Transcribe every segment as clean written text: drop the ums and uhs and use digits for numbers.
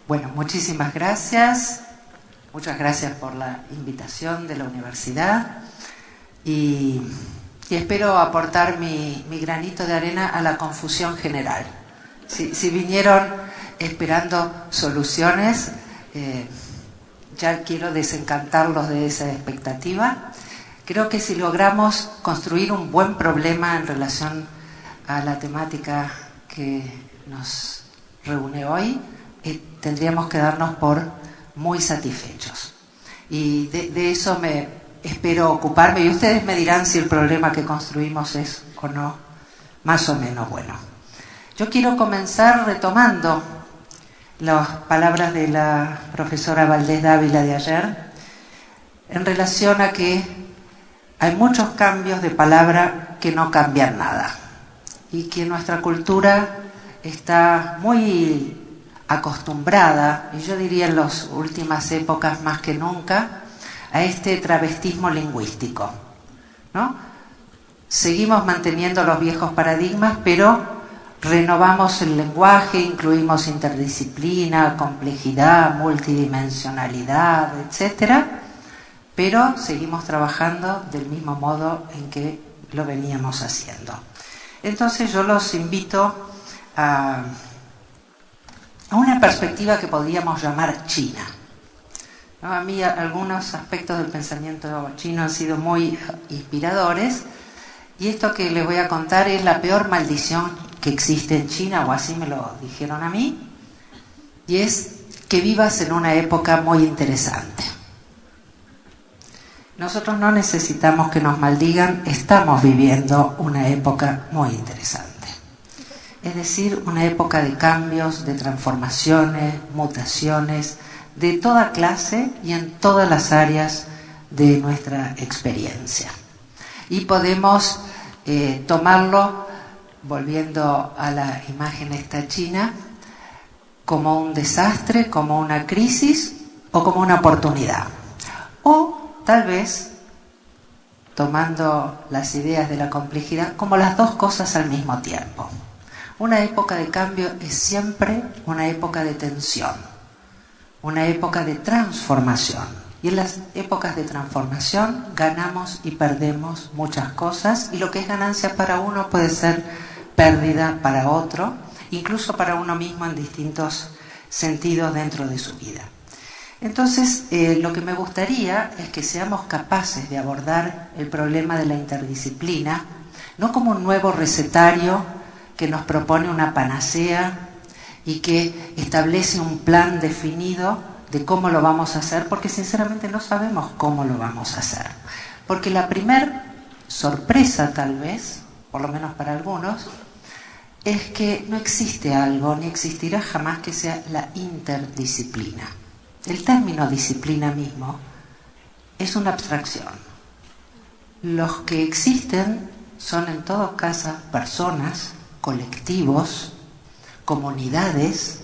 Bueno, muchísimas gracias. Muchas gracias por la invitación de la universidad y espero aportar mi granito de arena a la confusión general. Si vinieron esperando soluciones, ya quiero desencantarlos de esa expectativa. Creo que si logramos construir un buen problema en relación a la temática que nos reúne hoy, tendríamos que darnos por muy satisfechos. Y de eso me espero ocuparme, y ustedes me dirán si el problema que construimos es o no más o menos bueno. Yo quiero comenzar retomando las palabras de la profesora Valdés Dávila de ayer, en relación a que hay muchos cambios de palabra que no cambian nada, y que nuestra cultura está muy acostumbrada, y yo diría en las últimas épocas más que nunca, a este travestismo lingüístico, ¿no? Seguimos manteniendo los viejos paradigmas, pero renovamos el lenguaje, incluimos interdisciplina, complejidad, multidimensionalidad, etcétera, pero seguimos trabajando del mismo modo en que lo veníamos haciendo. Entonces yo los invito a una perspectiva que podríamos llamar china, ¿no? A mí algunos aspectos del pensamiento chino han sido muy inspiradores, y esto que les voy a contar es la peor maldición que existe en China, o así me lo dijeron a mí, y es que vivas en una época muy interesante. Nosotros no necesitamos que nos maldigan, estamos viviendo una época muy interesante. Es decir, una época de cambios, de transformaciones, mutaciones, de toda clase y en todas las áreas de nuestra experiencia. Y podemos tomarlo, volviendo a la imagen esta china, como un desastre, como una crisis o como una oportunidad. O tal vez, tomando las ideas de la complejidad, como las dos cosas al mismo tiempo. Una época de cambio es siempre una época de tensión, una época de transformación. Y en las épocas de transformación ganamos y perdemos muchas cosas, y lo que es ganancia para uno puede ser pérdida para otro, incluso para uno mismo en distintos sentidos dentro de su vida. Entonces, lo que me gustaría es que seamos capaces de abordar el problema de la interdisciplina, no como un nuevo recetario que nos propone una panacea y que establece un plan definido de cómo lo vamos a hacer, porque sinceramente no sabemos cómo lo vamos a hacer. Porque la primer sorpresa, tal vez, por lo menos para algunos, es que no existe algo, ni existirá jamás, que sea la interdisciplina. El término disciplina mismo es una abstracción. Los que existen son en todo caso personas, colectivos, comunidades,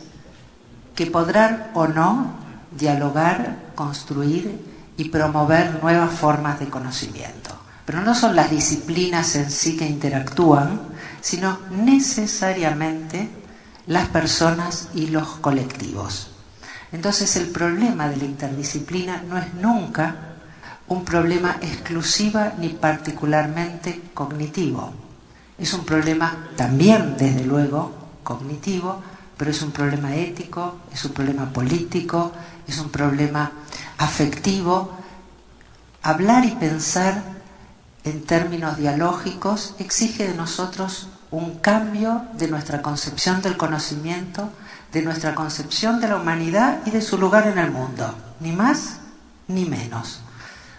que podrán o no dialogar, construir y promover nuevas formas de conocimiento. Pero no son las disciplinas en sí que interactúan, sino necesariamente las personas y los colectivos. Entonces el problema de la interdisciplina no es nunca un problema exclusiva ni particularmente cognitivo. Es un problema también, desde luego, cognitivo, pero es un problema ético, es un problema político, es un problema afectivo. Hablar y pensar en términos dialógicos exige de nosotros un cambio de nuestra concepción del conocimiento, de nuestra concepción de la humanidad y de su lugar en el mundo, ni más ni menos.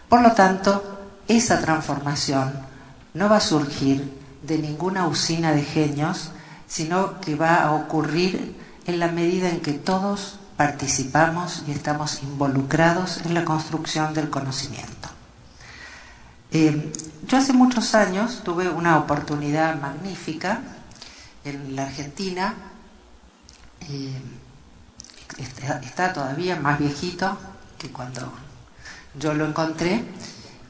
Por lo tanto, esa transformación no va a surgir de ninguna usina de genios, sino que va a ocurrir en la medida en que todos participamos y estamos involucrados en la construcción del conocimiento. Yo hace muchos años tuve una oportunidad magnífica en la Argentina. Está todavía más viejito que cuando yo lo encontré,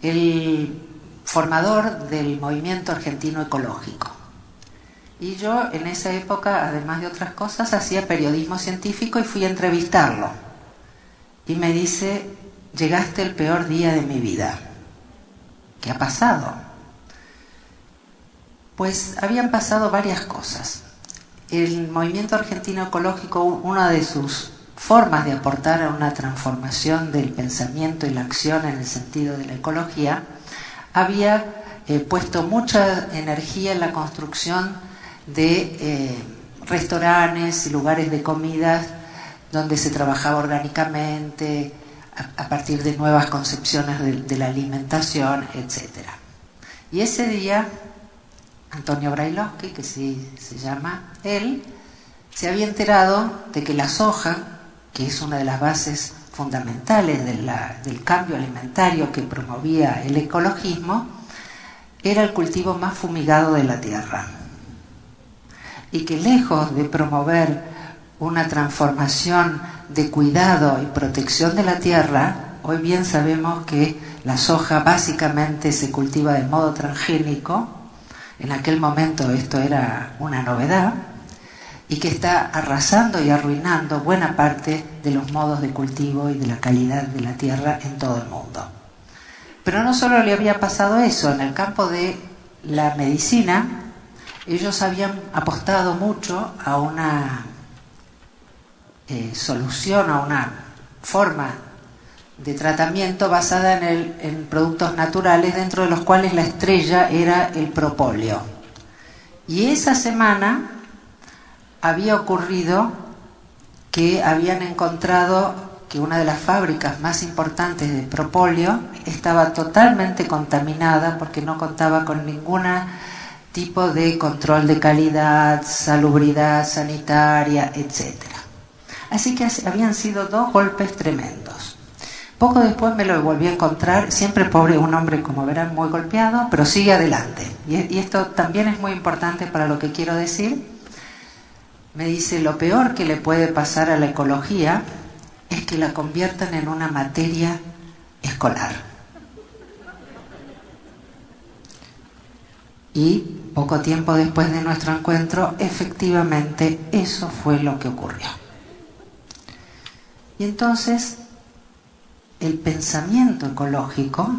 el formador del movimiento argentino ecológico. Y yo en esa época, además de otras cosas, hacía periodismo científico y fui a entrevistarlo. Y me dice, llegaste el peor día de mi vida. ¿Qué ha pasado? Pues habían pasado varias cosas. El movimiento argentino ecológico, una de sus formas de aportar a una transformación del pensamiento y la acción en el sentido de la ecología, había puesto mucha energía en la construcción de restaurantes y lugares de comidas donde se trabajaba orgánicamente, a partir de nuevas concepciones de la alimentación, etc. Y ese día, Antonio Brailovsky, que sí se llama él, se había enterado de que la soja, que es una de las bases fundamentales del cambio alimentario que promovía el ecologismo, era el cultivo más fumigado de la tierra. Y que lejos de promover una transformación de cuidado y protección de la tierra, hoy bien sabemos que la soja básicamente se cultiva de modo transgénico. En aquel momento esto era una novedad, y que está arrasando y arruinando buena parte de los modos de cultivo y de la calidad de la tierra en todo el mundo. Pero no solo le había pasado eso, en el campo de la medicina, ellos habían apostado mucho a una solución, a una forma de tratamiento basada en productos naturales, dentro de los cuales la estrella era el propóleo. Y esa semana había ocurrido que habían encontrado que una de las fábricas más importantes de propóleo estaba totalmente contaminada porque no contaba con ningún tipo de control de calidad, salubridad sanitaria, etc. Así que habían sido dos golpes tremendos. Poco después me lo volví a encontrar, siempre pobre, un hombre, como verán, muy golpeado, pero sigue adelante. Y esto también es muy importante para lo que quiero decir. Me dice, lo peor que le puede pasar a la ecología es que la conviertan en una materia escolar. Y poco tiempo después de nuestro encuentro, efectivamente, eso fue lo que ocurrió. Y entonces, el pensamiento ecológico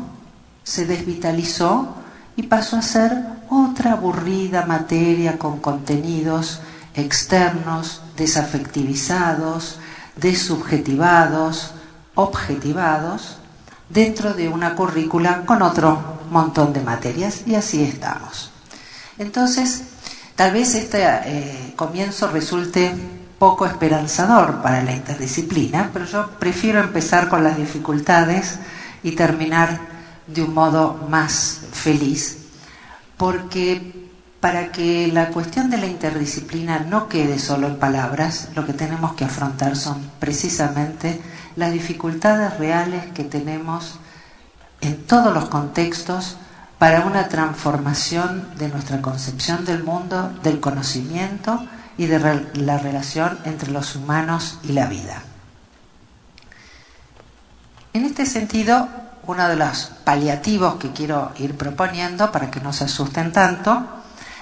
se desvitalizó y pasó a ser otra aburrida materia con contenidos externos, desafectivizados, desubjetivados, objetivados, dentro de una currícula con otro montón de materias, y así estamos. Entonces, tal vez este comienzo resulte poco esperanzador para la interdisciplina, pero yo prefiero empezar con las dificultades y terminar de un modo más feliz, porque para que la cuestión de la interdisciplina no quede solo en palabras, lo que tenemos que afrontar son precisamente las dificultades reales que tenemos en todos los contextos para una transformación de nuestra concepción del mundo, del conocimiento y de la relación entre los humanos y la vida. En este sentido, uno de los paliativos que quiero ir proponiendo, para que no se asusten tanto,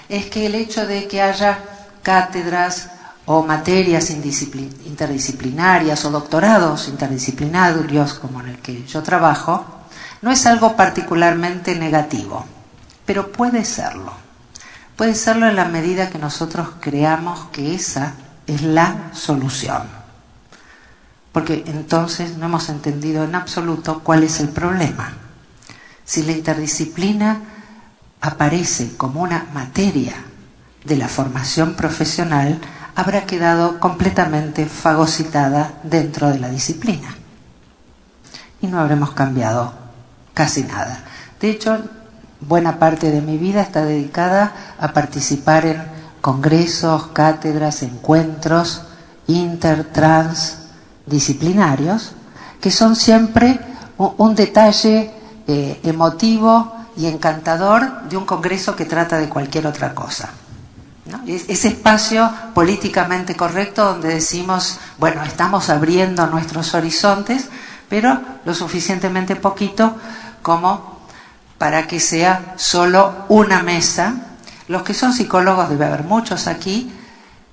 es que el hecho de que haya cátedras o materias interdisciplinarias o doctorados interdisciplinarios, como en el que yo trabajo, no es algo particularmente negativo, pero puede serlo. Puede serlo en la medida que nosotros creamos que esa es la solución. Porque entonces no hemos entendido en absoluto cuál es el problema. Si la interdisciplina aparece como una materia de la formación profesional, habrá quedado completamente fagocitada dentro de la disciplina. Y no habremos cambiado casi nada. De hecho, buena parte de mi vida está dedicada a participar en congresos, cátedras, encuentros intertransdisciplinarios, que son siempre un detalle emotivo y encantador de un congreso que trata de cualquier otra cosa, ¿no? Ese espacio políticamente correcto donde decimos, bueno, estamos abriendo nuestros horizontes, pero lo suficientemente poquito como para que sea solo una mesa Los que son psicólogos, debe haber muchos aquí,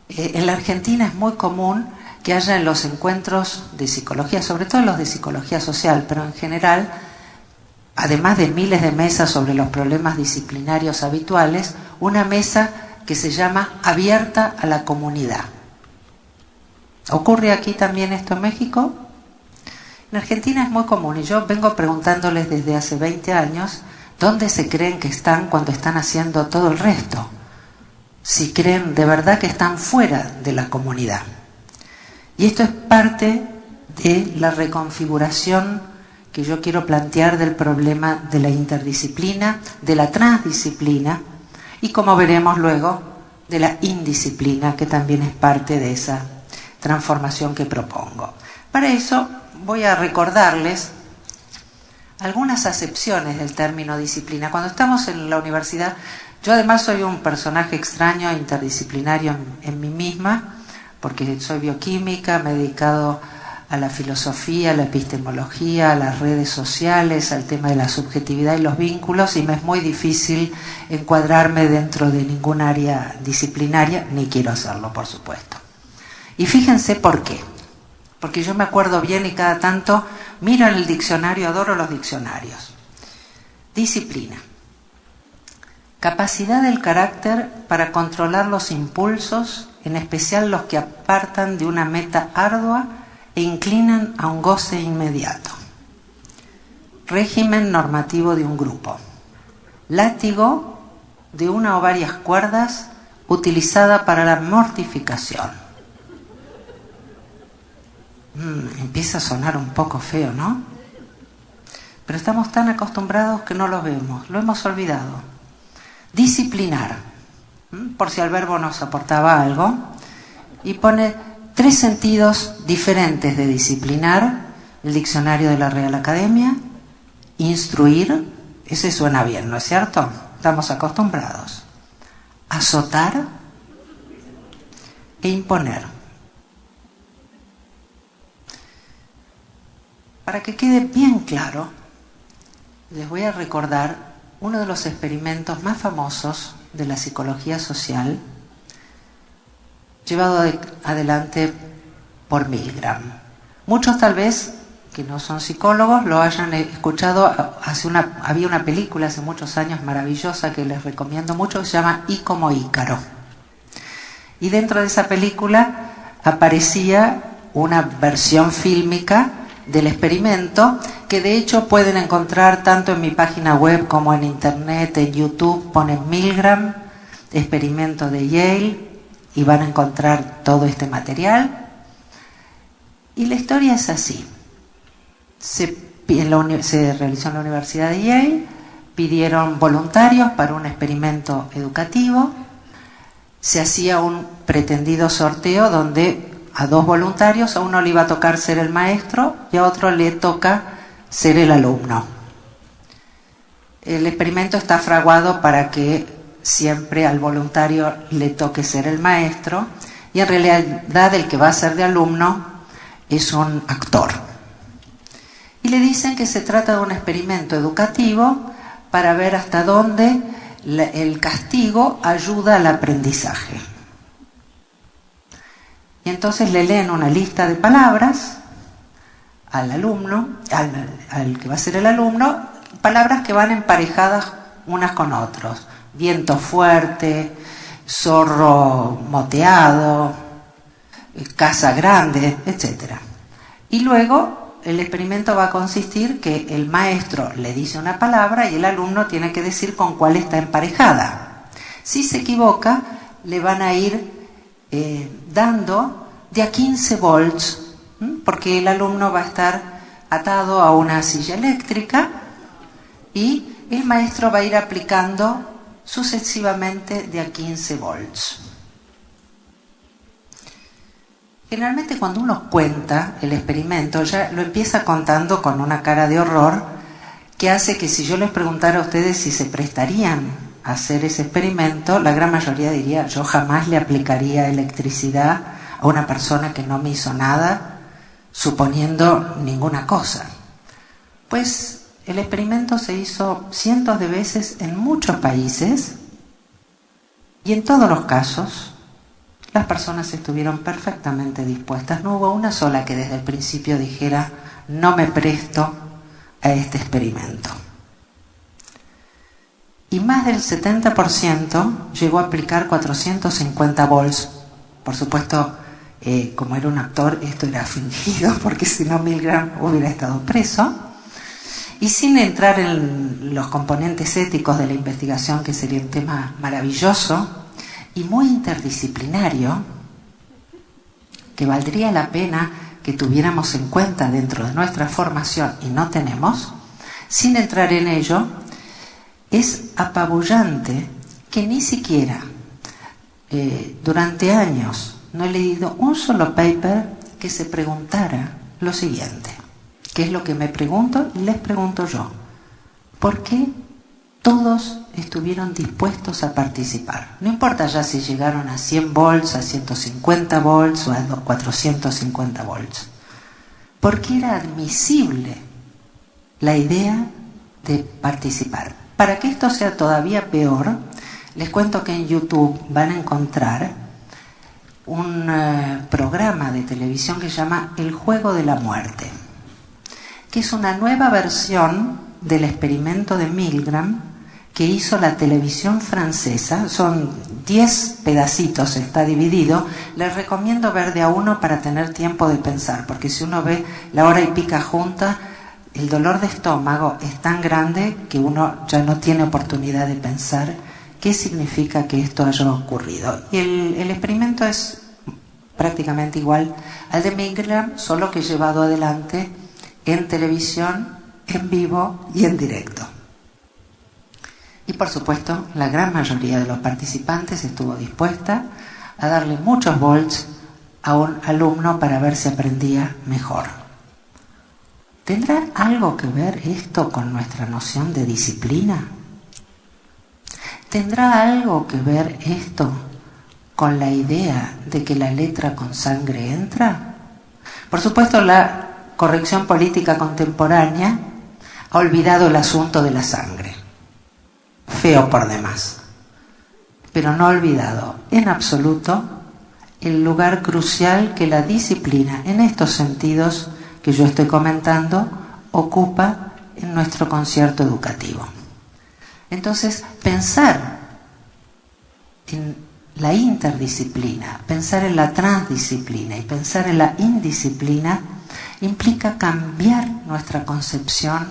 en la Argentina es muy común que haya en los encuentros de psicología, sobre todo los de psicología social, pero en general, además de miles de mesas sobre los problemas disciplinarios habituales, una mesa que se llama abierta a la comunidad. ¿Ocurre aquí también esto en México? En Argentina es muy común y yo vengo preguntándoles desde hace 20 años dónde se creen que están cuando están haciendo todo el resto. Si creen de verdad que están fuera de la comunidad. Y esto es parte de la reconfiguración que yo quiero plantear del problema de la interdisciplina, de la transdisciplina y, como veremos luego, de la indisciplina, que también es parte de esa transformación que propongo. Para eso voy a recordarles algunas acepciones del término disciplina. Cuando estamos en la universidad, yo además soy un personaje extraño, interdisciplinario en mí misma, porque soy bioquímica, me he dedicado a la filosofía, a la epistemología, a las redes sociales, al tema de la subjetividad y los vínculos, y me es muy difícil encuadrarme dentro de ningún área disciplinaria, ni quiero hacerlo, por supuesto. Y fíjense por qué. Porque yo me acuerdo bien y cada tanto miro en el diccionario, adoro los diccionarios. Disciplina. Capacidad del carácter para controlar los impulsos, en especial los que apartan de una meta ardua e inclinan a un goce inmediato. Régimen normativo de un grupo. Látigo de una o varias cuerdas utilizada para la mortificación. Empieza a sonar un poco feo, ¿no? Pero estamos tan acostumbrados que no lo vemos, lo hemos olvidado. Disciplinar, por si al verbo nos aportaba algo, y pone 3 sentidos diferentes de disciplinar, el diccionario de la Real Academia. Instruir, ese suena bien, ¿no es cierto? Estamos acostumbrados. Azotar e imponer. Para que quede bien claro, les voy a recordar uno de los experimentos más famosos de la psicología social, llevado adelante por Milgram. Muchos tal vez, que no son psicólogos, lo hayan escuchado. Había una película hace muchos años maravillosa que les recomiendo mucho, que se llama Y como Ícaro. Y dentro de esa película aparecía una versión fílmica del experimento, que de hecho pueden encontrar tanto en mi página web como en internet, en YouTube. Ponen Milgram, experimento de Yale, y van a encontrar todo este material. Y la historia es así. Se realizó en la Universidad de Yale, pidieron voluntarios para un experimento educativo, se hacía un pretendido sorteo donde a 2 voluntarios, a uno le iba a tocar ser el maestro y a otro le toca ser el alumno. El experimento está fraguado para que siempre al voluntario le toque ser el maestro, y en realidad el que va a ser de alumno es un actor. Y le dicen que se trata de un experimento educativo para ver hasta dónde el castigo ayuda al aprendizaje. Y entonces le leen una lista de palabras al alumno, al que va a ser el alumno, palabras que van emparejadas unas con otros. Viento fuerte, zorro moteado, casa grande, etc. Y luego el experimento va a consistir que el maestro le dice una palabra y el alumno tiene que decir con cuál está emparejada. Si se equivoca, le van a ir dando de a 15 volts, porque el alumno va a estar atado a una silla eléctrica y el maestro va a ir aplicando sucesivamente de a 15 volts. Generalmente cuando uno cuenta el experimento, ya lo empieza contando con una cara de horror, que hace que si yo les preguntara a ustedes si se prestarían a hacer ese experimento, la gran mayoría diría: yo jamás le aplicaría electricidad a una persona que no me hizo nada, suponiendo ninguna cosa. Pues el experimento se hizo cientos de veces en muchos países Y en todos los casos, las personas estuvieron perfectamente dispuestas. No hubo una sola que desde el principio dijera, no me presto a este experimento. Y más del 70% llegó a aplicar 450 volts. Por supuesto, como era un actor, esto era fingido, porque si no Milgram hubiera estado preso. Y sin entrar en los componentes éticos de la investigación, que sería un tema maravilloso y muy interdisciplinario, que valdría la pena que tuviéramos en cuenta dentro de nuestra formación y no tenemos, sin entrar en ello, es apabullante que ni siquiera durante años no he leído un solo paper que se preguntara lo siguiente, que es lo que me pregunto y les pregunto yo. ¿Por qué todos estuvieron dispuestos a participar? No importa ya si llegaron a 100 volts, a 150 volts o a 450 volts. ¿Por qué era admisible la idea de participar? Para que esto sea todavía peor, les cuento que en YouTube van a encontrar un programa de televisión que se llama El Juego de la Muerte, que es una nueva versión del experimento de Milgram que hizo la televisión francesa. Son 10 pedacitos, está dividido. Les recomiendo ver de a uno para tener tiempo de pensar, porque si uno ve la hora y pica junta, el dolor de estómago es tan grande que uno ya no tiene oportunidad de pensar qué significa que esto haya ocurrido. Y el experimento es prácticamente igual al de Milgram, solo que llevado adelante en televisión, en vivo y en directo. Y por supuesto, la gran mayoría de los participantes estuvo dispuesta a darle muchos volts a un alumno para ver si aprendía mejor. ¿Tendrá algo que ver esto con nuestra noción de disciplina? ¿Tendrá algo que ver esto con la idea de que la letra con sangre entra? Por supuesto, la corrección política contemporánea ha olvidado el asunto de la sangre. Feo por demás. Pero no ha olvidado en absoluto el lugar crucial que la disciplina, en estos sentidos que yo estoy comentando, ocupa en nuestro concierto educativo. Entonces, pensar en la interdisciplina, pensar en la transdisciplina y pensar en la indisciplina implica cambiar nuestra concepción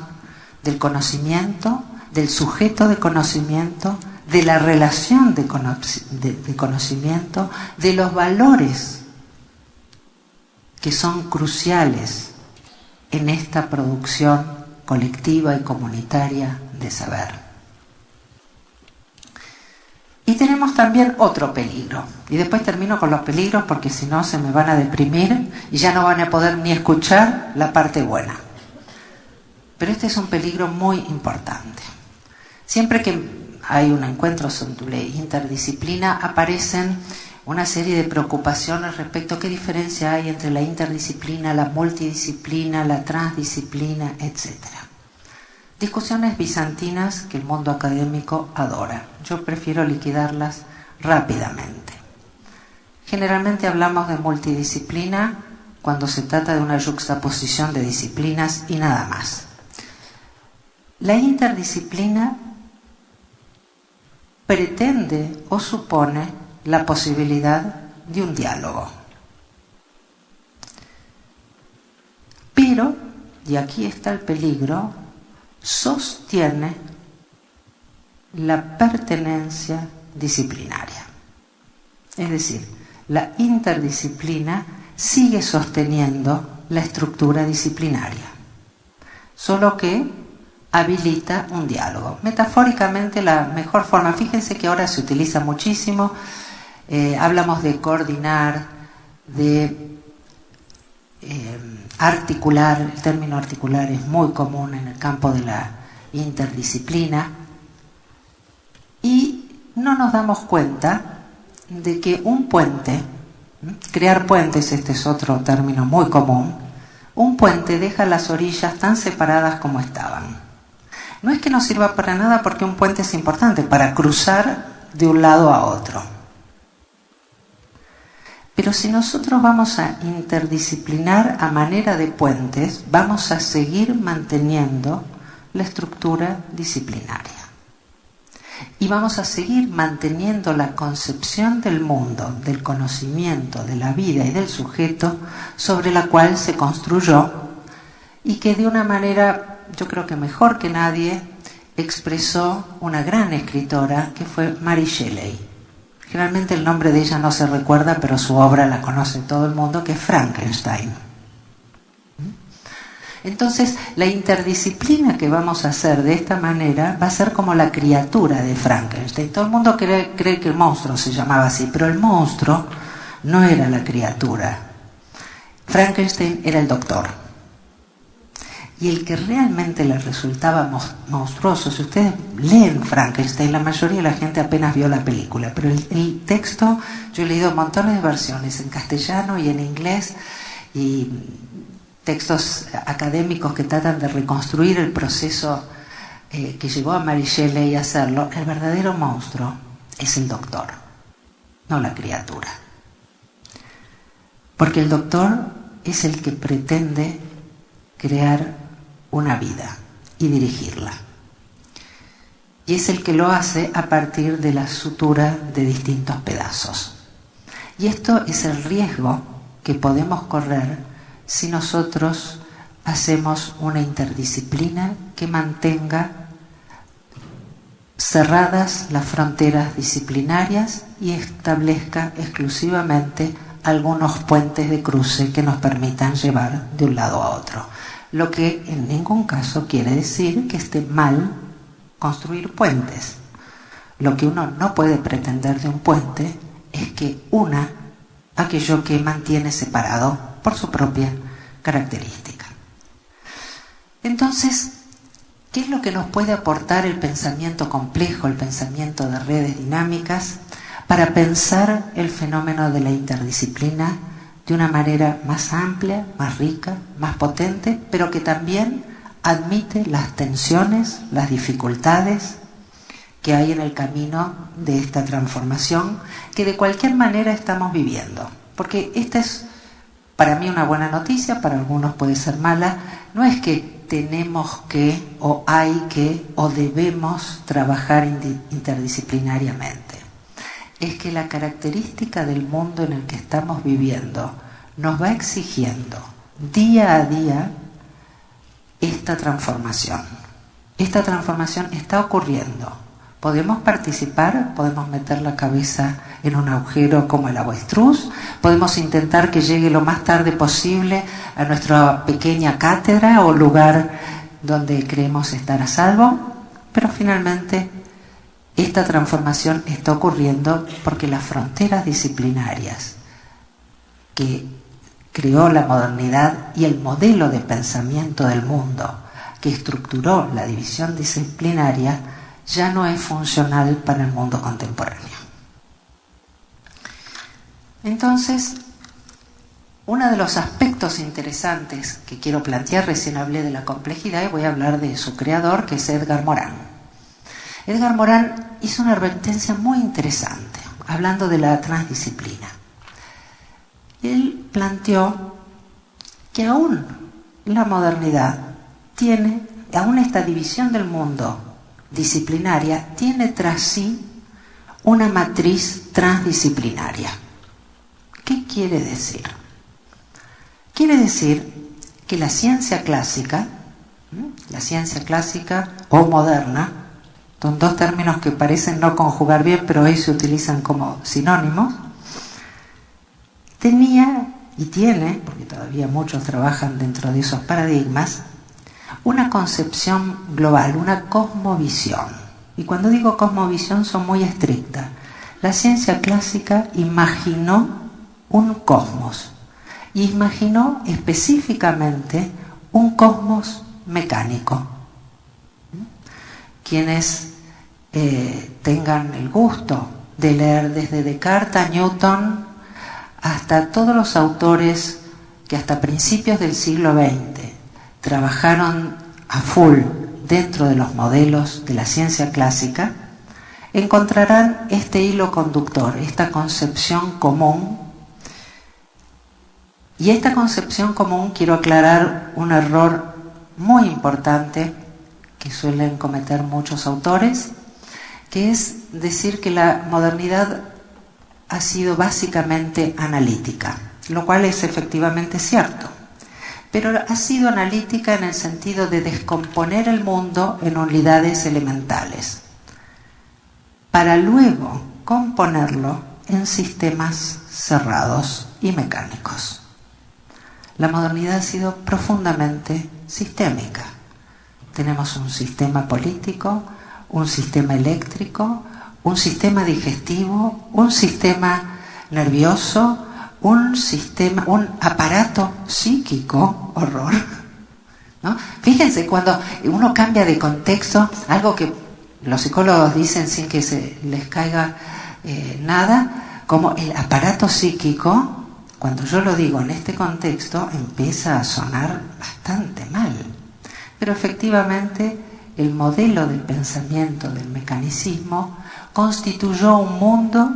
del conocimiento, del sujeto de conocimiento, de la relación de conocimiento, de los valores que son cruciales en esta producción colectiva y comunitaria de saber. Y tenemos también otro peligro. Y después termino con los peligros porque si no se me van a deprimir y ya no van a poder ni escuchar la parte buena. Pero este es un peligro muy importante. Siempre que hay un encuentro sobre interdisciplina aparecen una serie de preocupaciones respecto a qué diferencia hay entre la interdisciplina, la multidisciplina, la transdisciplina, etc. Discusiones bizantinas que el mundo académico adora. Yo prefiero liquidarlas rápidamente. Generalmente hablamos de multidisciplina cuando se trata de una yuxtaposición de disciplinas y nada más. La interdisciplina pretende o supone la posibilidad de un diálogo. Pero, y aquí está el peligro, sostiene la pertenencia disciplinaria. Es decir, la interdisciplina sigue sosteniendo la estructura disciplinaria, solo que habilita un diálogo. Metafóricamente, la mejor forma, fíjense que ahora se utiliza muchísimo, hablamos de coordinar, de articular. El término articular es muy común en el campo de la interdisciplina y no nos damos cuenta de que un puente, crear puentes, este es otro término muy común, un puente deja las orillas tan separadas como estaban. No es que no sirva para nada porque un puente es importante para cruzar de un lado a otro. Pero si nosotros vamos a interdisciplinar a manera de puentes, vamos a seguir manteniendo la estructura disciplinaria. Y vamos a seguir manteniendo la concepción del mundo, del conocimiento, de la vida y del sujeto sobre la cual se construyó y que de una manera, yo creo que mejor que nadie, expresó una gran escritora que fue Mary Shelley. Generalmente el nombre de ella no se recuerda, pero su obra la conoce todo el mundo, que es Frankenstein. Entonces, la interdisciplina que vamos a hacer de esta manera va a ser como la criatura de Frankenstein. Todo el mundo cree que el monstruo se llamaba así, pero el monstruo no era la criatura. Frankenstein era el doctor. Y el que realmente le resultaba monstruoso, si ustedes leen Frankenstein, la mayoría de la gente apenas vio la película, pero el texto, yo he leído montones de versiones en castellano y en inglés, y textos académicos que tratan de reconstruir el proceso que llevó a Mary Shelley a hacerlo. El verdadero monstruo es el doctor, no la criatura. Porque el doctor es el que pretende crear una vida y dirigirla. Y es el que lo hace a partir de la sutura de distintos pedazos. Y esto es el riesgo que podemos correr si nosotros hacemos una interdisciplina que mantenga cerradas las fronteras disciplinarias y establezca exclusivamente algunos puentes de cruce que nos permitan llevar de un lado a otro. Lo que en ningún caso quiere decir que esté mal construir puentes. Lo que uno no puede pretender de un puente es que una aquello que mantiene separado por su propia característica. Entonces, ¿qué es lo que nos puede aportar el pensamiento complejo, el pensamiento de redes dinámicas, para pensar el fenómeno de la interdisciplina de una manera más amplia, más rica, más potente, pero que también admite las tensiones, las dificultades que hay en el camino de esta transformación, que de cualquier manera estamos viviendo? Porque esta es para mí una buena noticia, para algunos puede ser mala. No es que tenemos que, o hay que, o debemos trabajar interdisciplinariamente. Es que la característica del mundo en el que estamos viviendo nos va exigiendo día a día esta transformación. Esta transformación está ocurriendo. Podemos participar, podemos meter la cabeza en un agujero como el avestruz, podemos intentar que llegue lo más tarde posible a nuestra pequeña cátedra o lugar donde creemos estar a salvo, pero finalmente esta transformación está ocurriendo porque las fronteras disciplinarias que creó la modernidad y el modelo de pensamiento del mundo que estructuró la división disciplinaria ya no es funcional para el mundo contemporáneo. Entonces, uno de los aspectos interesantes que quiero plantear, recién hablé de la complejidad y voy a hablar de su creador, que es Edgar Morin. Edgar Morin hizo una advertencia muy interesante, hablando de la transdisciplina. Él planteó que aún la modernidad tiene, aún esta división del mundo disciplinaria, tiene tras sí una matriz transdisciplinaria. ¿Qué quiere decir? Quiere decir que la ciencia clásica o moderna, son dos términos que parecen no conjugar bien, pero hoy se utilizan como sinónimos, tenía y tiene, porque todavía muchos trabajan dentro de esos paradigmas, una concepción global, una cosmovisión. Y cuando digo cosmovisión son muy estrictas. La ciencia clásica imaginó un cosmos, y imaginó específicamente un cosmos mecánico. Quienes tengan el gusto de leer desde Descartes a Newton hasta todos los autores que hasta principios del siglo XX trabajaron a full dentro de los modelos de la ciencia clásica, encontrarán este hilo conductor, esta concepción común. Y esta concepción común, quiero aclarar un error muy importante que suelen cometer muchos autores, que es decir que la modernidad ha sido básicamente analítica, lo cual es efectivamente cierto. Pero ha sido analítica en el sentido de descomponer el mundo en unidades elementales, para luego componerlo en sistemas cerrados y mecánicos. La modernidad ha sido profundamente sistémica. Tenemos un sistema político, un sistema eléctrico, un sistema digestivo, un sistema nervioso, un aparato psíquico, horror, ¿no? Fíjense, cuando uno cambia de contexto, algo que los psicólogos dicen sin que se les caiga nada, como el aparato psíquico, cuando yo lo digo en este contexto, empieza a sonar bastante mal. Pero efectivamente, el modelo del pensamiento, del mecanicismo, constituyó un mundo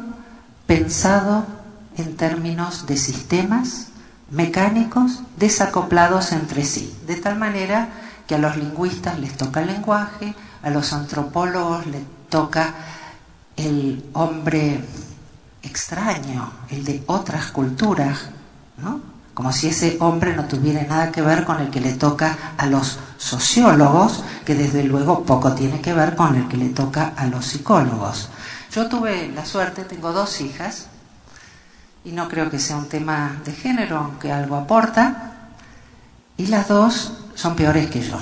pensado en términos de sistemas mecánicos desacoplados entre sí, de tal manera que a los lingüistas les toca el lenguaje, a los antropólogos les toca el hombre extraño, el de otras culturas, ¿no? Como si ese hombre no tuviera nada que ver con el que le toca a los sociólogos, que desde luego poco tiene que ver con el que le toca a los psicólogos. Yo tuve la suerte, tengo 2 hijas, y no creo que sea un tema de género, aunque algo aporta, y las 2 son peores que yo,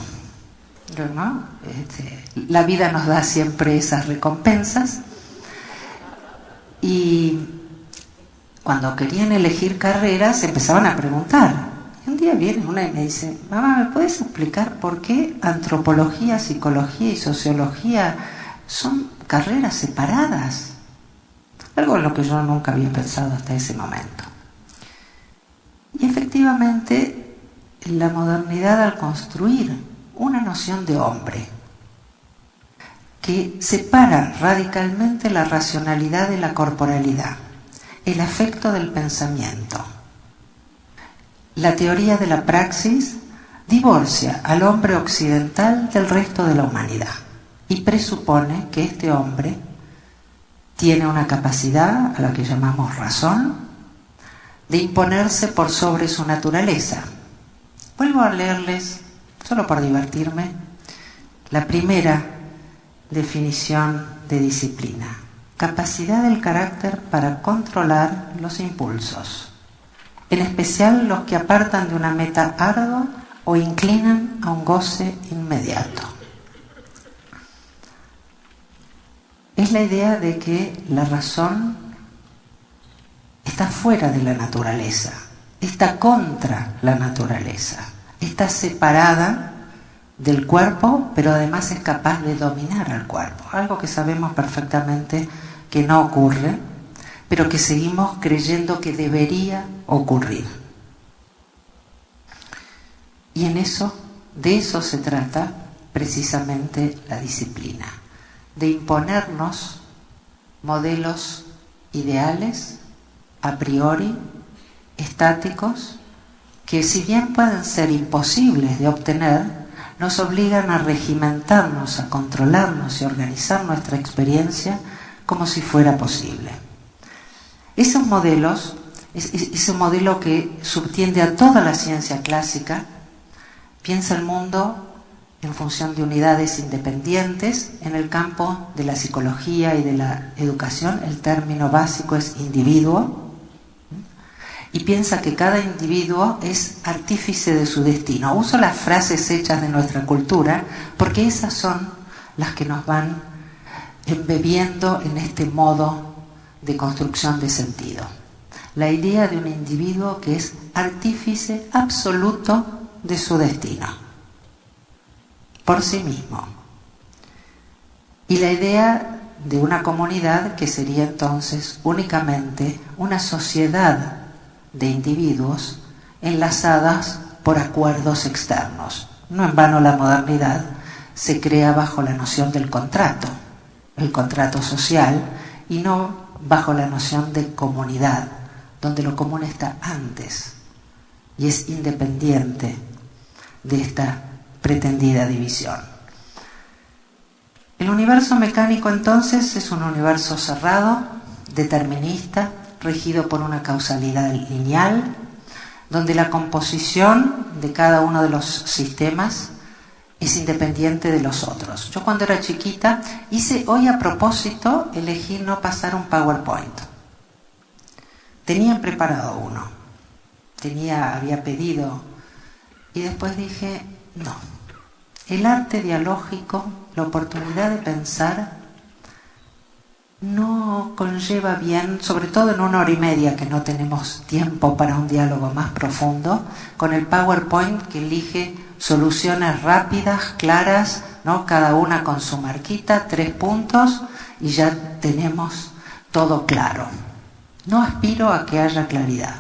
¿no? La vida nos da siempre esas recompensas, y cuando querían elegir carreras empezaban a preguntar. Y un día viene una y me dice: mamá, ¿me puedes explicar por qué antropología, psicología y sociología son carreras separadas? Algo en lo que yo nunca había pensado hasta ese momento. Y efectivamente, la modernidad, al construir una noción de hombre que separa radicalmente la racionalidad de la corporalidad, el afecto del pensamiento, la teoría de la praxis, divorcia al hombre occidental del resto de la humanidad y presupone que este hombre tiene una capacidad, a la que llamamos razón, de imponerse por sobre su naturaleza. Vuelvo a leerles, solo por divertirme, la primera definición de disciplina: capacidad del carácter para controlar los impulsos, en especial los que apartan de una meta ardua o inclinan a un goce inmediato. Es la idea de que la razón está fuera de la naturaleza, está contra la naturaleza, está separada del cuerpo, pero además es capaz de dominar al cuerpo, algo que sabemos perfectamente que no ocurre, pero que seguimos creyendo que debería ocurrir. Y de eso se trata precisamente la disciplina, de imponernos modelos ideales, a priori, estáticos, que si bien pueden ser imposibles de obtener, nos obligan a regimentarnos, a controlarnos y organizar nuestra experiencia como si fuera posible. Esos modelos, ese modelo que subtiende a toda la ciencia clásica, piensa el mundo en función de unidades independientes. En el campo de la psicología y de la educación, el término básico es individuo, y piensa que cada individuo es artífice de su destino. Uso las frases hechas de nuestra cultura porque esas son las que nos van embebiendo en este modo de construcción de sentido. La idea de un individuo que es artífice absoluto de su destino, por sí mismo. Y la idea de una comunidad que sería entonces únicamente una sociedad de individuos enlazadas por acuerdos externos. No en vano la modernidad se crea bajo la noción del contrato, el contrato social y no bajo la noción de comunidad, donde lo común está antes y es independiente de esta pretendida división. El universo mecánico entonces es un universo cerrado, determinista, regido por una causalidad lineal, donde la composición de cada uno de los sistemas es independiente de los otros. Yo cuando era chiquita hoy a propósito elegí no pasar un PowerPoint. Tenía preparado uno, había pedido y después dije, no, el arte dialógico, la oportunidad de pensar no conlleva bien, sobre todo en 1 hora y media que no tenemos tiempo para un diálogo más profundo, con el PowerPoint que elige soluciones rápidas, claras, ¿no? Cada una con su marquita, 3 puntos y ya tenemos todo claro. No aspiro a que haya claridad,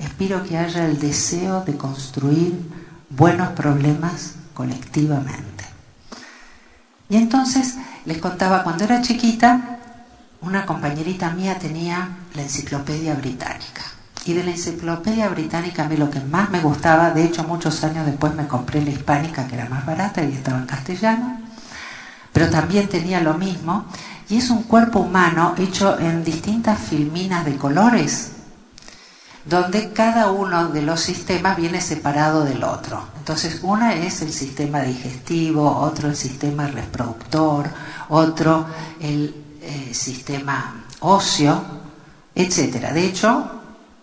aspiro a que haya el deseo de construir buenos problemas colectivamente. Y entonces les contaba, cuando era chiquita, una compañerita mía tenía la Enciclopedia Británica. Y de la Enciclopedia Británica a mí lo que más me gustaba, de hecho muchos años después me compré la Hispánica, que era más barata y estaba en castellano, pero también tenía lo mismo, y es un cuerpo humano hecho en distintas filminas de colores, donde cada uno de los sistemas viene separado del otro. Entonces, una es el sistema digestivo, otro el sistema reproductor, otro el sistema óseo, etcétera. De hecho,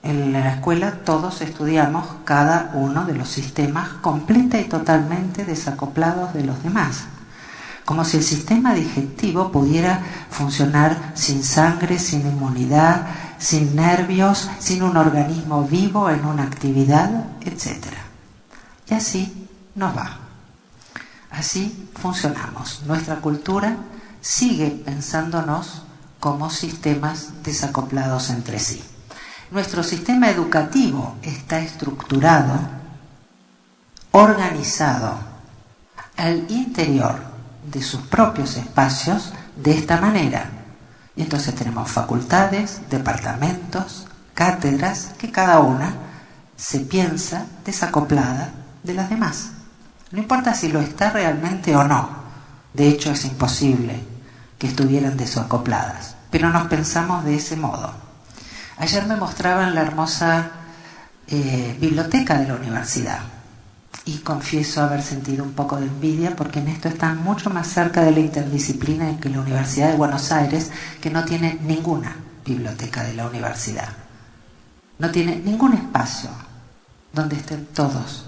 en la escuela todos estudiamos cada uno de los sistemas completa y totalmente desacoplados de los demás. Como si el sistema digestivo pudiera funcionar sin sangre, sin inmunidad, sin nervios, sin un organismo vivo en una actividad, etc. Y así nos va. Así funcionamos. Nuestra cultura sigue pensándonos como sistemas desacoplados entre sí. Nuestro sistema educativo está estructurado, organizado al interior de sus propios espacios de esta manera. Y entonces tenemos facultades, departamentos, cátedras, que cada una se piensa desacoplada de las demás. No importa si lo está realmente o no. De hecho, es imposible que estuvieran desacopladas, pero nos pensamos de ese modo. Ayer me mostraban la hermosa biblioteca de la universidad y confieso haber sentido un poco de envidia porque en esto están mucho más cerca de la interdisciplina que la Universidad de Buenos Aires, que no tiene ninguna biblioteca de la universidad. No tiene ningún espacio donde estén todos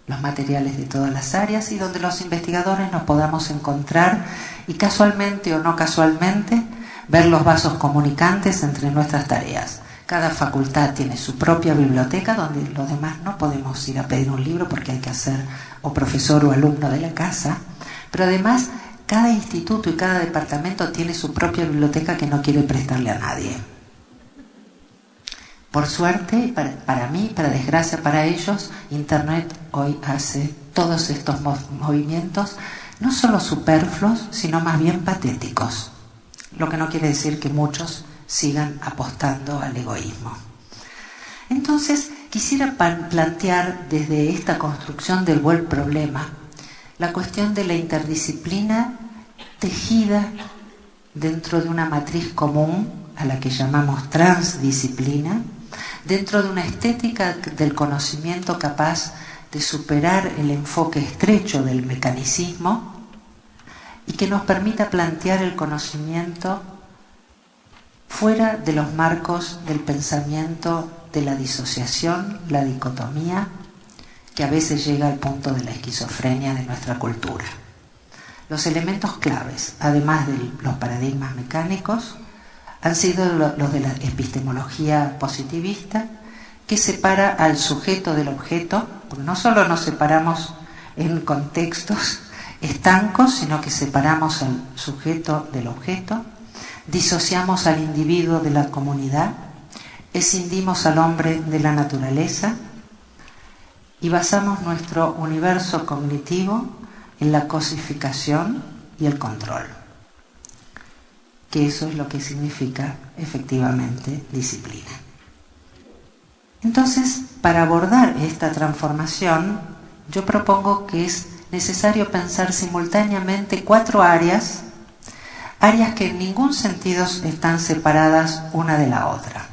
los materiales de todas las áreas y donde los investigadores nos podamos encontrar y casualmente o no casualmente ver los vasos comunicantes entre nuestras tareas. Cada facultad tiene su propia biblioteca donde los demás no podemos ir a pedir un libro porque hay que ser o profesor o alumno de la casa, pero además cada instituto y cada departamento tiene su propia biblioteca que no quiere prestarle a nadie. Por suerte, para mí, para desgracia para ellos, Internet hoy hace todos estos movimientos no solo superfluos, sino más bien patéticos. Lo que no quiere decir que muchos sigan apostando al egoísmo. Entonces, quisiera plantear desde esta construcción del buen problema la cuestión de la interdisciplina tejida dentro de una matriz común a la que llamamos transdisciplina, dentro de una estética del conocimiento capaz de superar el enfoque estrecho del mecanicismo y que nos permita plantear el conocimiento fuera de los marcos del pensamiento de la disociación, la dicotomía, que a veces llega al punto de la esquizofrenia de nuestra cultura. Los elementos claves, además de los paradigmas mecánicos, han sido los de la epistemología positivista, que separa al sujeto del objeto, porque no solo nos separamos en contextos estancos, sino que separamos al sujeto del objeto, disociamos al individuo de la comunidad, escindimos al hombre de la naturaleza y basamos nuestro universo cognitivo en la cosificación y el control. que eso es lo que significa efectivamente disciplina. Entonces, para abordar esta transformación, yo propongo que es necesario pensar simultáneamente 4 áreas que en ningún sentido están separadas una de la otra.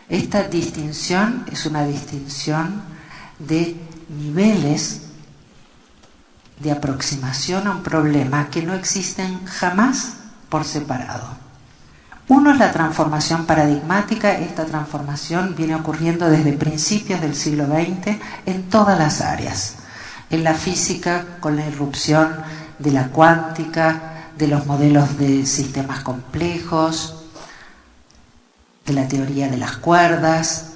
Esta distinción es una distinción de niveles de aproximación a un problema que no existen jamás por separado. Uno es la transformación paradigmática. Esta transformación viene ocurriendo desde principios del siglo XX en todas las áreas. En la física, con la irrupción de la cuántica, de los modelos de sistemas complejos, de la teoría de las cuerdas.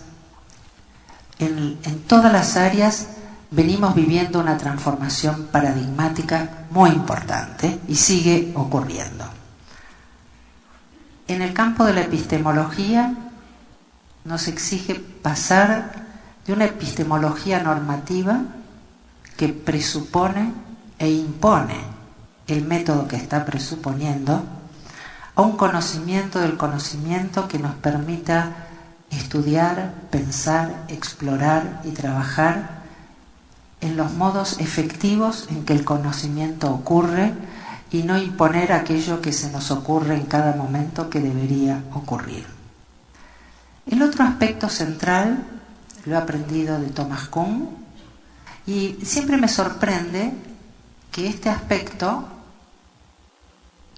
En todas las áreas venimos viviendo una transformación paradigmática muy importante y sigue ocurriendo. En el campo de la epistemología nos exige pasar de una epistemología normativa que presupone e impone el método que está presuponiendo a un conocimiento del conocimiento que nos permita estudiar, pensar, explorar y trabajar en los modos efectivos en que el conocimiento ocurre y no imponer aquello que se nos ocurre en cada momento que debería ocurrir. El otro aspecto central lo he aprendido de Thomas Kuhn y siempre me sorprende que este aspecto,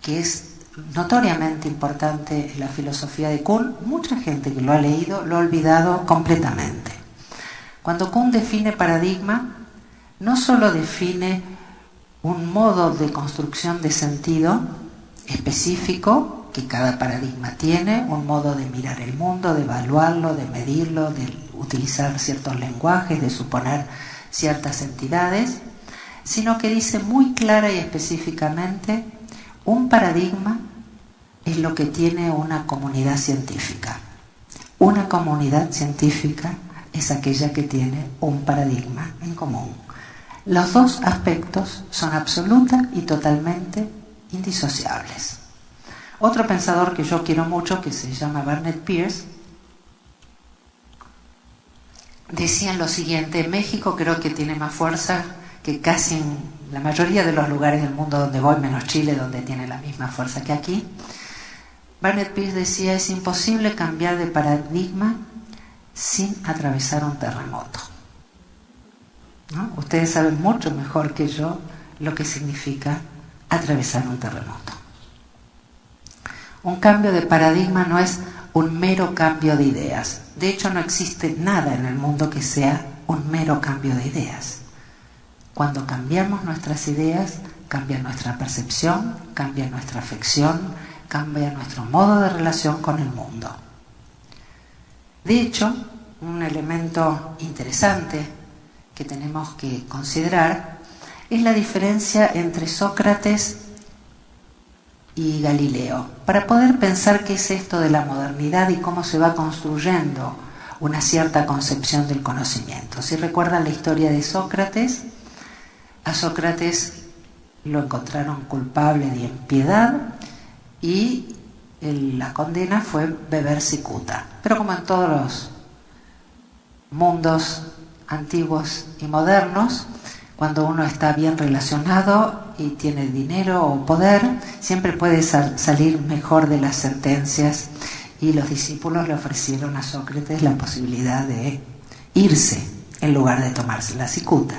que es notoriamente importante en la filosofía de Kuhn, mucha gente que lo ha leído lo ha olvidado completamente. Cuando Kuhn define paradigma, no solo define un modo de construcción de sentido específico que cada paradigma tiene, un modo de mirar el mundo, de evaluarlo, de medirlo, de utilizar ciertos lenguajes, de suponer ciertas entidades, sino que dice muy clara y específicamente: un paradigma es lo que tiene una comunidad científica. Una comunidad científica es aquella que tiene un paradigma en común. Los dos aspectos son absoluta y totalmente indisociables. Otro pensador que yo quiero mucho, que se llama Bernard Peirce, decía lo siguiente: México creo que tiene más fuerza que casi en la mayoría de los lugares del mundo donde voy, menos Chile, donde tiene la misma fuerza que aquí. Bernard Peirce decía: es imposible cambiar de paradigma sin atravesar un terremoto. ¿No? Ustedes saben mucho mejor que yo lo que significa atravesar un terremoto. Un cambio de paradigma no es un mero cambio de ideas. De hecho, no existe nada en el mundo que sea un mero cambio de ideas. Cuando cambiamos nuestras ideas, cambia nuestra percepción, cambia nuestra afección, cambia nuestro modo de relación con el mundo. De hecho, un elemento interesante que tenemos que considerar es la diferencia entre Sócrates y Galileo, para poder pensar qué es esto de la modernidad y cómo se va construyendo una cierta concepción del conocimiento. Si recuerdan la historia de Sócrates, a Sócrates lo encontraron culpable de impiedad y la condena fue beber cicuta. Pero como en todos los mundos antiguos y modernos, cuando uno está bien relacionado y tiene dinero o poder, siempre puede salir mejor de las sentencias, y los discípulos le ofrecieron a Sócrates la posibilidad de irse en lugar de tomarse la cicuta.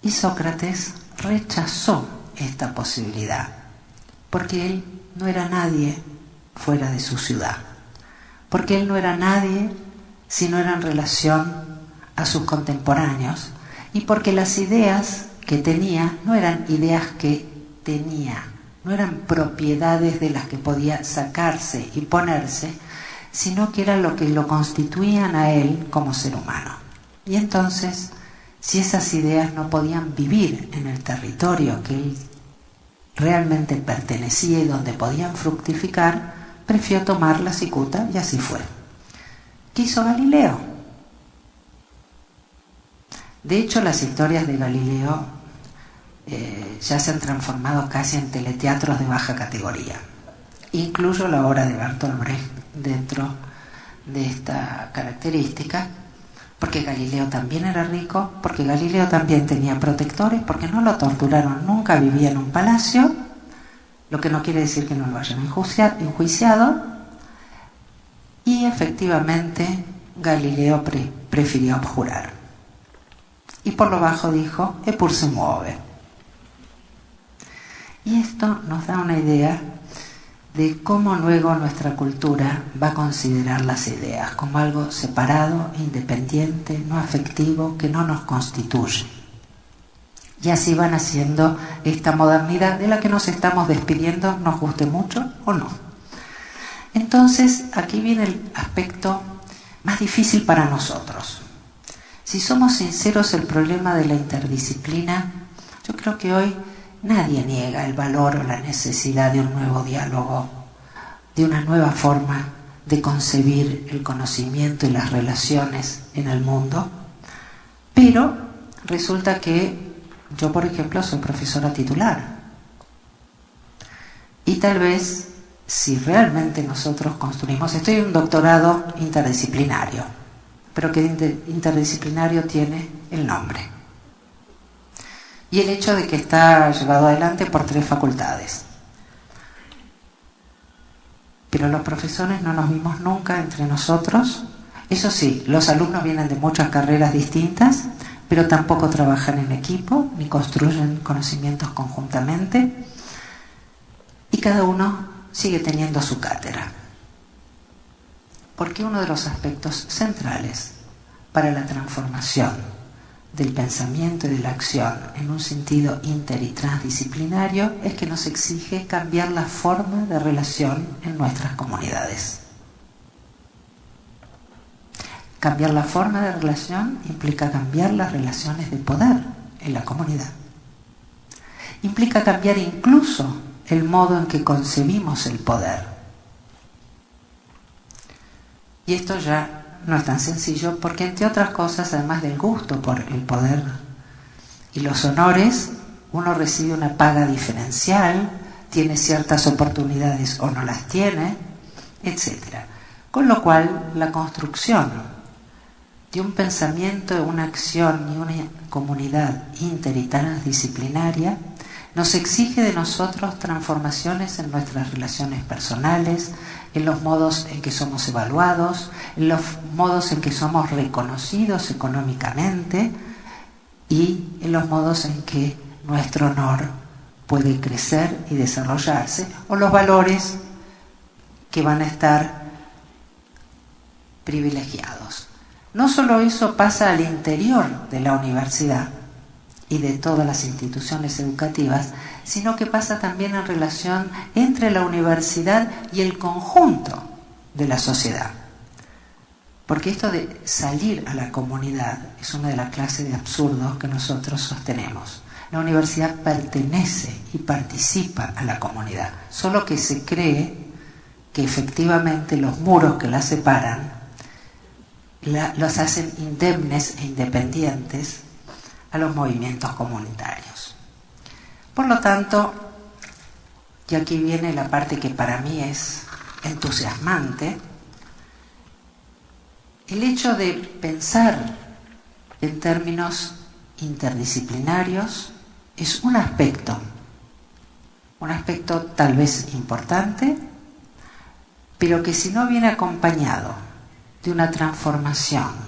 Y Sócrates rechazó esta posibilidad, porque él no era nadie fuera de su ciudad, porque él no era nadie si no era en relación a sus contemporáneos, y porque las ideas que tenía no eran ideas que tenía, no eran propiedades de las que podía sacarse y ponerse, sino que era lo que lo constituían a él como ser humano. Y entonces, si esas ideas no podían vivir en el territorio que él realmente pertenecía y donde podían fructificar, prefirió tomar la cicuta, y así fue. ¿Qué hizo Galileo? De hecho, las historias de Galileo ya se han transformado casi en teleteatros de baja categoría. Incluyo la obra de Bertolt Brecht dentro de esta característica, porque Galileo también era rico, porque Galileo también tenía protectores, porque no lo torturaron nunca, vivía en un palacio, lo que no quiere decir que no lo hayan enjuiciado, y efectivamente Galileo prefirió abjurar. Y por lo bajo dijo, Eppur se muove. Y esto nos da una idea de cómo luego nuestra cultura va a considerar las ideas como algo separado, independiente, no afectivo, que no nos constituye. Y así van haciendo esta modernidad de la que nos estamos despidiendo, nos guste mucho o no. Entonces, aquí viene el aspecto más difícil para nosotros. Si somos sinceros, el problema de la interdisciplina, yo creo que hoy nadie niega el valor o la necesidad de un nuevo diálogo, de una nueva forma de concebir el conocimiento y las relaciones en el mundo, pero resulta que yo, por ejemplo, soy profesora titular y tal vez si realmente nosotros construimos, estoy en un doctorado interdisciplinario, pero que interdisciplinario tiene el nombre y el hecho de que está llevado adelante por 3 facultades. Pero los profesores no nos vimos nunca entre nosotros. Eso sí, los alumnos vienen de muchas carreras distintas, pero tampoco trabajan en equipo ni construyen conocimientos conjuntamente, y cada uno sigue teniendo su cátedra. Porque uno de los aspectos centrales para la transformación del pensamiento y de la acción en un sentido inter y transdisciplinario es que nos exige cambiar la forma de relación en nuestras comunidades. Cambiar la forma de relación implica cambiar las relaciones de poder en la comunidad. Implica cambiar incluso el modo en que concebimos el poder. Y esto ya no es tan sencillo porque, entre otras cosas, además del gusto por el poder y los honores, uno recibe una paga diferencial, tiene ciertas oportunidades o no las tiene, etc. Con lo cual, la construcción de un pensamiento, de una acción y una comunidad inter y transdisciplinaria nos exige de nosotros transformaciones en nuestras relaciones personales, en los modos en que somos evaluados, en los modos en que somos reconocidos económicamente y en los modos en que nuestro honor puede crecer y desarrollarse, o los valores que van a estar privilegiados. No solo eso pasa al interior de la universidad y de todas las instituciones educativas, sino que pasa también en relación entre la universidad y el conjunto de la sociedad. Porque esto de salir a la comunidad es una de las clases de absurdos que nosotros sostenemos. La universidad pertenece y participa a la comunidad, solo que se cree que efectivamente los muros que la separan los hacen indemnes e independientes a los movimientos comunitarios. Por lo tanto, y aquí viene la parte que para mí es entusiasmante, el hecho de pensar en términos interdisciplinarios es un aspecto tal vez importante, pero que si no viene acompañado de una transformación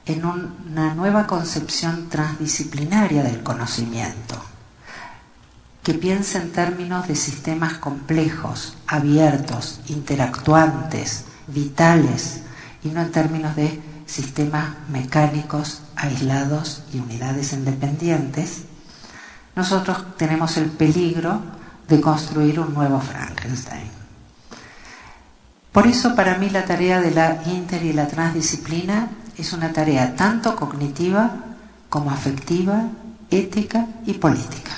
en una nueva concepción transdisciplinaria del conocimiento, que piensa en términos de sistemas complejos, abiertos, interactuantes, vitales, y no en términos de sistemas mecánicos, aislados y unidades independientes, nosotros tenemos el peligro de construir un nuevo Frankenstein. Por eso, para mí, la tarea de la inter y la transdisciplina es una tarea tanto cognitiva como afectiva, ética y política.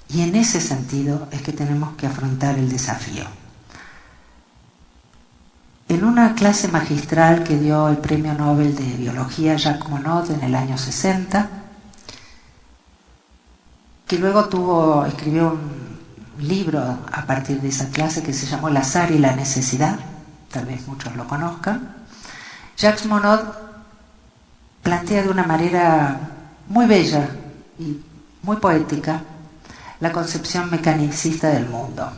Y en ese sentido es que tenemos que afrontar el desafío. En una clase magistral que dio el Premio Nobel de Biología Jacques Monod en el año 60, que luego escribió un libro a partir de esa clase que se llamó El azar y la necesidad, tal vez muchos lo conozcan. Jacques Monod plantea de una manera muy bella y muy poética la concepción mecanicista del mundo.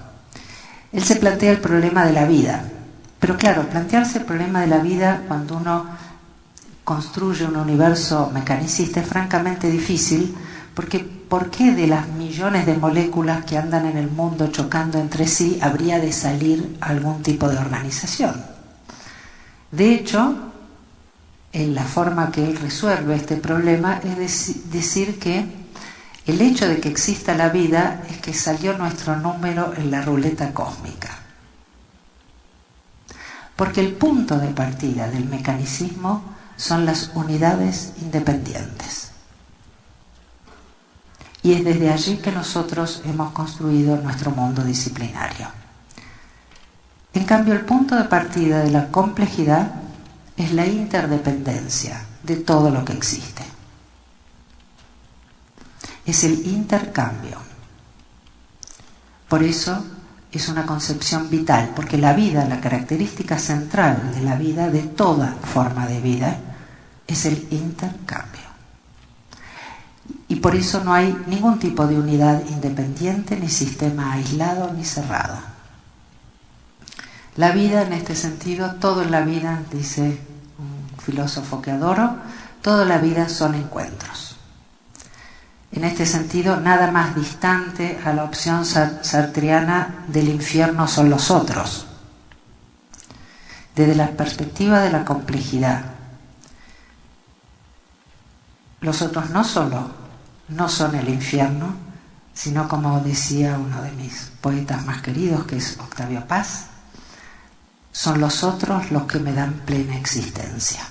Él se plantea el problema de la vida, pero claro, plantearse el problema de la vida cuando uno construye un universo mecanicista es francamente difícil, porque ¿por qué de las millones de moléculas que andan en el mundo chocando entre sí habría de salir algún tipo de organización? De hecho, en la forma que él resuelve este problema es decir que el hecho de que exista la vida es que salió nuestro número en la ruleta cósmica. Porque el punto de partida del mecanicismo son las unidades independientes. Y es desde allí que nosotros hemos construido nuestro mundo disciplinario. En cambio, el punto de partida de la complejidad es la interdependencia de todo lo que existe. Es el intercambio. Por eso es una concepción vital, porque la vida, la característica central de la vida, de toda forma de vida, es el intercambio. Y por eso no hay ningún tipo de unidad independiente, ni sistema aislado, ni cerrado. La vida, en este sentido, todo en la vida, dice un filósofo que adoro, toda la vida son encuentros. En este sentido, nada más distante a la opción sartreana del infierno son los otros. Desde la perspectiva de la complejidad, los otros no solo no son el infierno, sino, como decía uno de mis poetas más queridos, que es Octavio Paz, son los otros los que me dan plena existencia.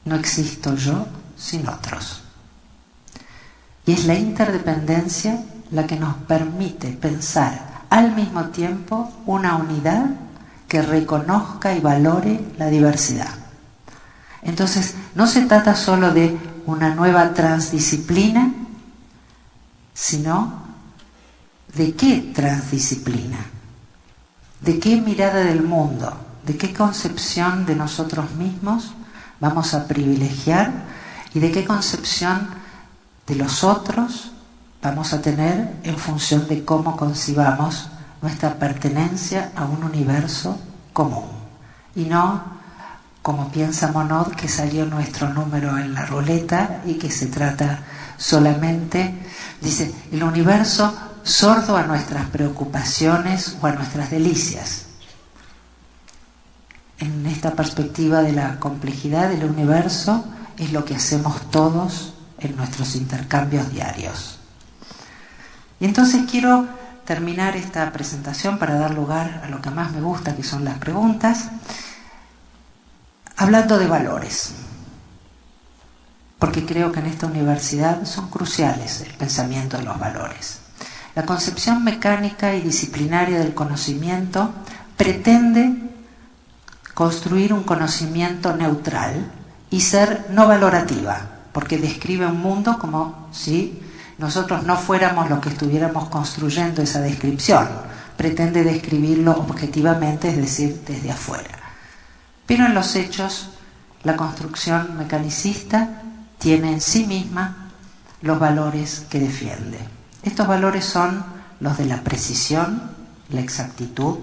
No existo yo sin otros. Y es la interdependencia la que nos permite pensar al mismo tiempo una unidad que reconozca y valore la diversidad. Entonces, no se trata solo de una nueva transdisciplina, sino de qué transdisciplina, de qué mirada del mundo, de qué concepción de nosotros mismos vamos a privilegiar y de qué concepción de los otros vamos a tener en función de cómo concibamos nuestra pertenencia a un universo común. Y no, como piensa Monod, que salió nuestro número en la ruleta y que se trata solamente, dice, el universo sordo a nuestras preocupaciones o a nuestras delicias. En esta perspectiva de la complejidad del universo es lo que hacemos todos en nuestros intercambios diarios. Y entonces quiero terminar esta presentación para dar lugar a lo que más me gusta, que son las preguntas, hablando de valores. Porque creo que en esta universidad son cruciales el pensamiento de los valores. La concepción mecánica y disciplinaria del conocimiento pretende construir un conocimiento neutral y ser no valorativa, porque describe un mundo como si nosotros no fuéramos los que estuviéramos construyendo esa descripción. Pretende describirlo objetivamente, es decir, desde afuera. Pero en los hechos, la construcción mecanicista tiene en sí misma los valores que defiende. Estos valores son los de la precisión, la exactitud,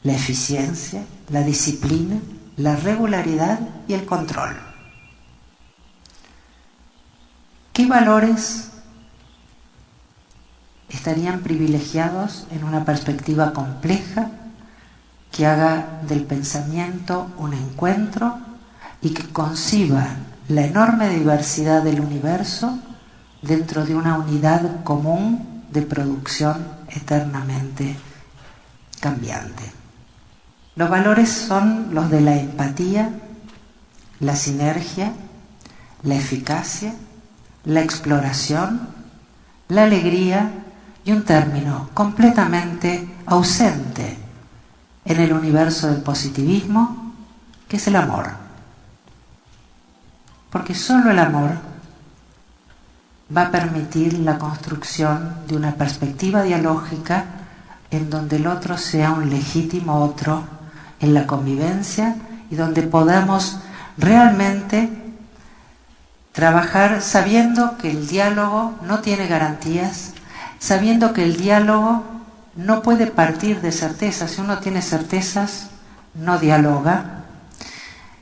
la eficiencia, la disciplina, la regularidad y el control. ¿Qué valores estarían privilegiados en una perspectiva compleja que haga del pensamiento un encuentro y que conciba la enorme diversidad del universo dentro de una unidad común de producción eternamente cambiante? Los valores son los de la empatía, la sinergia, la eficacia, la exploración, la alegría y un término completamente ausente en el universo del positivismo, que es el amor. Porque solo el amor va a permitir la construcción de una perspectiva dialógica en donde el otro sea un legítimo otro en la convivencia y donde podamos realmente trabajar sabiendo que el diálogo no tiene garantías, sabiendo que el diálogo no puede partir de certezas. Si uno tiene certezas, no dialoga.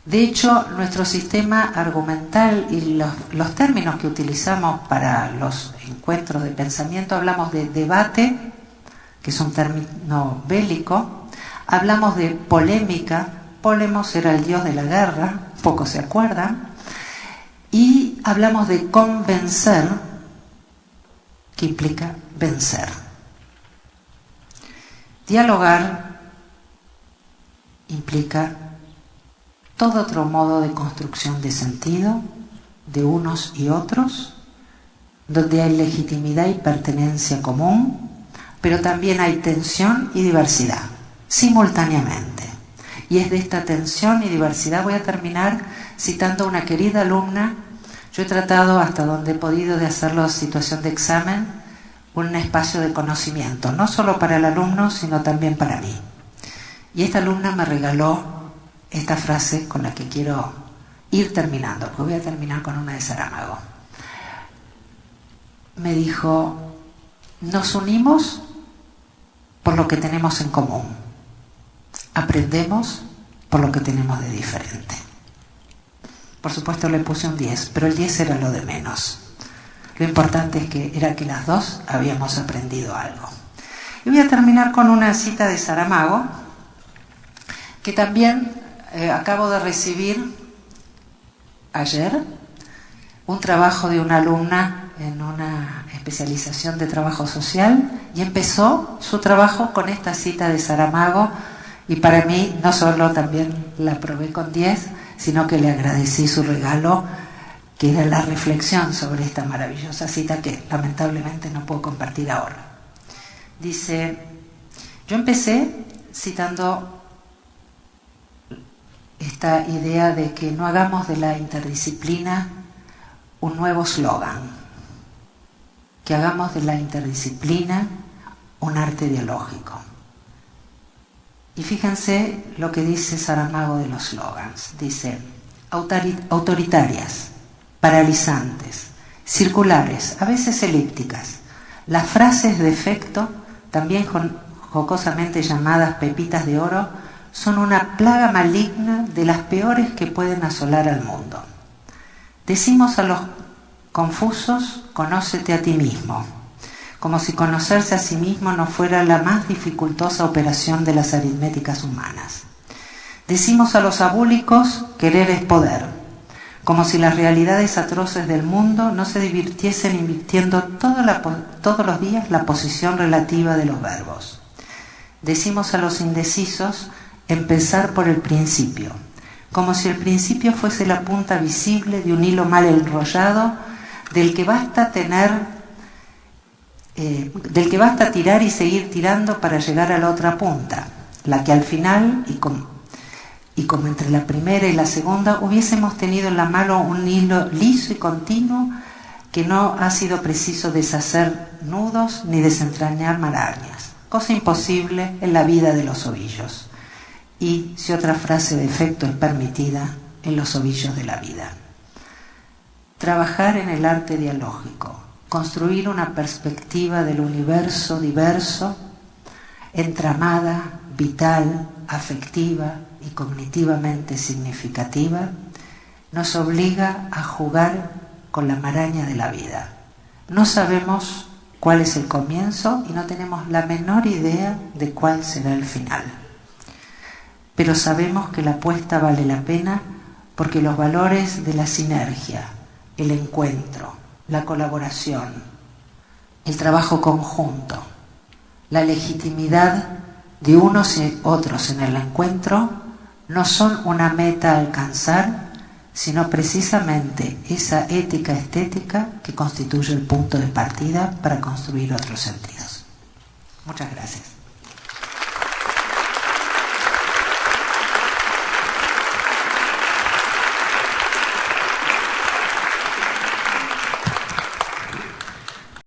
De hecho, nuestro sistema argumental y los términos que utilizamos para los encuentros de pensamiento, hablamos de debate, que es un término bélico, hablamos de polémica, Polemos era el dios de la guerra, pocos se acuerdan, y hablamos de convencer, que implica vencer. Dialogar implica todo otro modo de construcción de sentido de unos y otros, donde hay legitimidad y pertenencia común, pero también hay tensión y diversidad, simultáneamente. Y es de esta tensión y diversidad, voy a terminar citando a una querida alumna. Yo he tratado, hasta donde he podido, de hacerlo en situación de examen, un espacio de conocimiento, no solo para el alumno, sino también para mí. Y esta alumna me regaló esta frase con la que quiero ir terminando, porque voy a terminar con una de Saramago. Me dijo: nos unimos por lo que tenemos en común, aprendemos por lo que tenemos de diferente. Por supuesto le puse un 10, pero el 10 era lo de menos. Lo importante es que era que las dos habíamos aprendido algo. Y voy a terminar con una cita de Saramago, que también acabo de recibir ayer, un trabajo de una alumna en una especialización de trabajo social, y empezó su trabajo con esta cita de Saramago, y para mí no solo también la aprobé con 10, sino que le agradecí su regalo, que era la reflexión sobre esta maravillosa cita que lamentablemente no puedo compartir ahora. Dice: yo empecé citando esta idea de que no hagamos de la interdisciplina un nuevo eslogan, que hagamos de la interdisciplina un arte dialógico. Y fíjense lo que dice Saramago de los slogans. Dice: autoritarias, paralizantes, circulares, a veces elípticas. Las frases de efecto, también jocosamente llamadas pepitas de oro, son una plaga maligna de las peores que pueden asolar al mundo. Decimos a los confusos: conócete a ti mismo, como si conocerse a sí mismo no fuera la más dificultosa operación de las aritméticas humanas. Decimos a los abúlicos: querer es poder, como si las realidades atroces del mundo no se divirtiesen invirtiendo todos los días la posición relativa de los verbos. Decimos a los indecisos: empezar por el principio, como si el principio fuese la punta visible de un hilo mal enrollado del que basta tirar y seguir tirando para llegar a la otra punta, la que al final, y como entre la primera y la segunda hubiésemos tenido en la mano un hilo liso y continuo, que no ha sido preciso deshacer nudos ni desentrañar marañas, cosa imposible en la vida de los ovillos. Y, si otra frase de efecto es permitida, en los ovillos de la vida. Trabajar en el arte dialógico, construir una perspectiva del universo diverso, entramada, vital, afectiva y cognitivamente significativa, nos obliga a jugar con la maraña de la vida. No sabemos cuál es el comienzo y no tenemos la menor idea de cuál será el final. Pero sabemos que la apuesta vale la pena porque los valores de la sinergia, el encuentro, la colaboración, el trabajo conjunto, la legitimidad de unos y otros en el encuentro no son una meta a alcanzar, sino precisamente esa ética estética que constituye el punto de partida para construir otros sentidos. Muchas gracias.